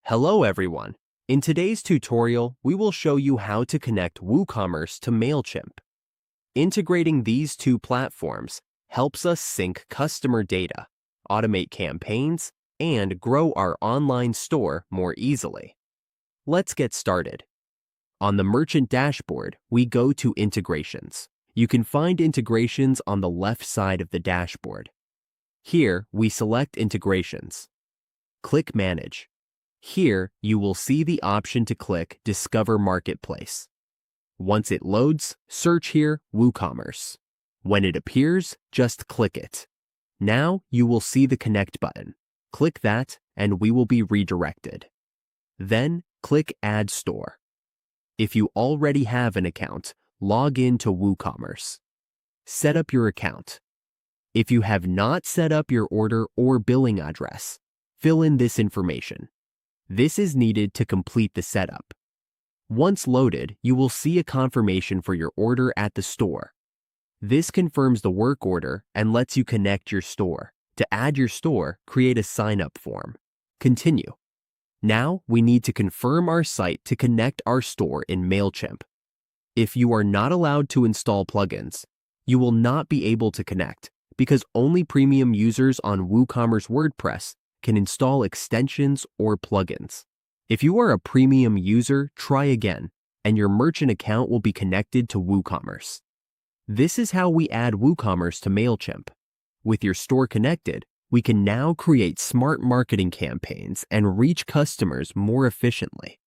Hello everyone. In today's tutorial, we will show you how to connect Woocommerce to Mailchimp. Integrating these two platforms helps us sync customer data, automate campaigns, and grow our online store more easily. Let's get started. On the merchant dashboard, we go to Integrations. You can find integrations on the left side of the dashboard. Here, we select Integrations. Click Manage. Here, you will see the option to click Discover Marketplace. Once it loads, search here Woocommerce. When it appears, just click it. Now you will see the Connect button. Click that and we will be redirected. Then click Add Store. If you already have an account, log in to Woocommerce. Set up your account. If you have not set up your order or billing address, fill in this information. This is needed to complete the setup. Once loaded, you will see a confirmation for your order at the store. This confirms the work order and lets you connect your store. To add your store, create a sign-up form. Continue. Now, we need to confirm our site to connect our store in Mailchimp. If you are not allowed to install plugins, you will not be able to connect because only premium users on WooCommerce WordPress can install extensions or plugins. If you are a premium user, try again, and your merchant account will be connected to WooCommerce. This is how we add WooCommerce to Mailchimp. With your store connected, we can now create smart marketing campaigns and reach customers more efficiently.